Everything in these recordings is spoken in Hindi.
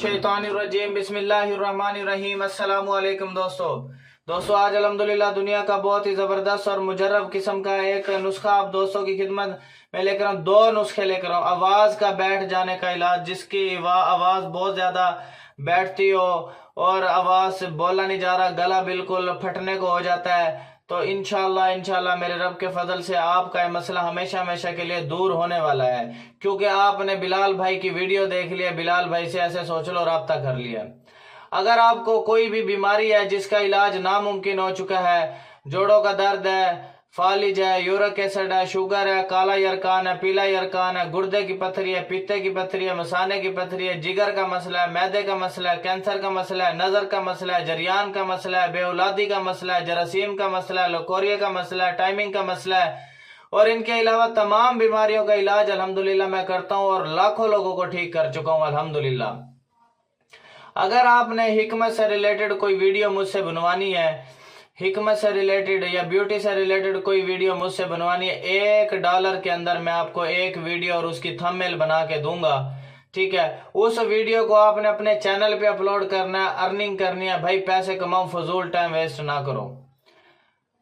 मिनशैतानिर्रजीम बिस्मिल्लाहिर्रहमानिर्रहीम। अस्सलामु अलैकुम दोस्तों आज अल्हम्दुलिल्लाह दुनिया का बहुत ही ज़बरदस्त और मुजर्रब किस्म का एक नुस्खा आप दोस्तों की खिदमत में लेकर हूँ। दो नुस्खे लेकर हूँ। आवाज़ का बैठ जाने का इलाज, जिसकी आवाज़ बहुत ज़्यादा बैठती हो और आवाज़ से बोला नहीं जा रहा, गला बिल्कुल फटने को हो जाता है, तो इंशाल्लाह मेरे रब के फजल से आपका ये मसला हमेशा हमेशा के लिए दूर होने वाला है। क्योंकि आपने बिलाल भाई की वीडियो देख लिया, बिलाल भाई से ऐसे सोच लो रब्ता कर लिया। अगर आपको कोई भी बीमारी है जिसका इलाज नामुमकिन हो चुका है, जोड़ों का दर्द है, फालिज है, यूरिक एसिड है, शुगर है, काला यरकान है, पीला यरकान है, गुर्दे की पथरी है, पित्ते की पथरी है, मसाने की पथरी है, जिगर का मसला है, मैदे का मसला है, कैंसर का मसला है, नजर का मसला है, जरियान का मसला है, बेऔलादी का मसला है, जरासीम का मसला है, लकोरिया का मसला है, टाइमिंग का मसला है, और इनके अलावा तमाम बीमारियों का इलाज अल्हम्दुलिल्लाह मैं करता हूँ और लाखों लोगों को ठीक कर चुका हूँ अल्हम्दुलिल्लाह। अगर आपने हिकमत से रिलेटेड कोई वीडियो मुझसे बनवानी है, हिकमत से रिलेटेड या ब्यूटी से रिलेटेड कोई वीडियो मुझसे बनवानी है, $1 के अंदर मैं आपको एक वीडियो और उसकी थंबनेल बना के दूंगा। ठीक है, उस वीडियो को आपने अपने चैनल पे अपलोड करना है, अर्निंग करनी है। भाई पैसे कमाओ, फजूल टाइम वेस्ट ना करो।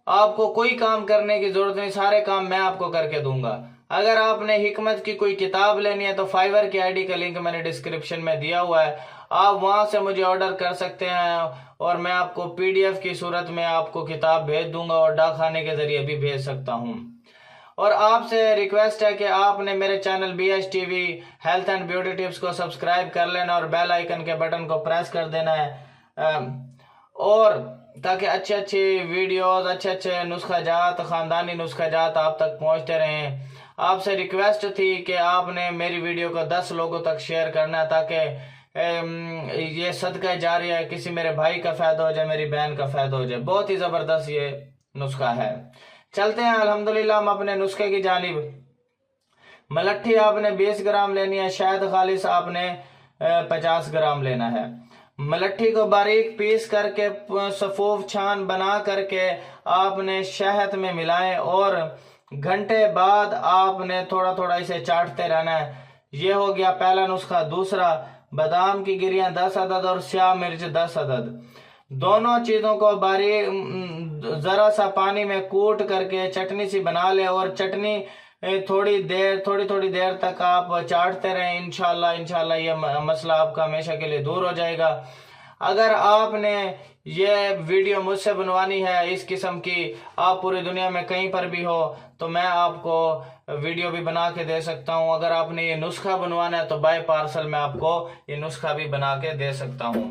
आपको कोई काम करने की जरूरत नहीं, सारे काम मैं आपको करके दूंगा। अगर आपने हिकमत की कोई किताब लेनी है तो फाइवर की आईडी का लिंक मैंने डिस्क्रिप्शन में दिया हुआ है, आप वहां से मुझे ऑर्डर कर सकते हैं और मैं आपको पीडीएफ की सूरत में आपको किताब भेज दूंगा और डाकखाने के जरिए भी भेज सकता हूं। और आपसे रिक्वेस्ट है कि आपने मेरे channel BH TV health and beauty tips को सब्सक्राइब कर लेना और बेल आइकन के बटन को प्रेस कर देना है, और ताकि अच्छे अच्छे वीडियोस, अच्छे अच्छे नुस्खा जात, खानदानी नुस्खा जात आप तक पहुंचते रहें। आपसे रिक्वेस्ट थी कि आपने मेरी वीडियो को 10 लोगों तक शेयर करना है, ताकि ये सदका जारिया है, किसी मेरे भाई का फायदा हो जाए, मेरी बहन का फायदा हो जाए। बहुत ही जबरदस्त ये नुस्खा है। चलते हैं अल्हम्दुलिल्लाह हम अपने नुस्खे की जानिब। मलट्ठी आपने 20 ग्राम लेनी है, शहद खालिस आपने 50 ग्राम लेना है। मलट्ठी को बारीक पीस करके सफूफ छान बना करके आपने शहद में मिलाएं और घंटे बाद आपने थोड़ा थोड़ा इसे चाटते रहना है। ये हो गया पहला नुस्खा। दूसरा, बादाम की गिरियां 10 अदद और स्याह मिर्च 10 अदद, दोनों चीजों को बारीक जरा सा पानी में कूट करके चटनी सी बना ले और चटनी थोड़ी थोड़ी देर तक आप चाटते रहें। इंशाल्लाह ये मसला आपका हमेशा के लिए दूर हो जाएगा। अगर आपने ये वीडियो मुझसे बनवानी है इस किस्म की, आप पूरी दुनिया में कहीं पर भी हो, तो मैं आपको वीडियो भी बना के दे सकता हूं। अगर आपने ये नुस्खा बनवाना है तो बाय पार्सल मैं आपको ये नुस्खा भी बना के दे सकता हूं।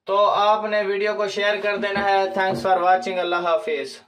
तो आपने वीडियो को शेयर कर देना है। Thanks for watching. Allah Hafiz.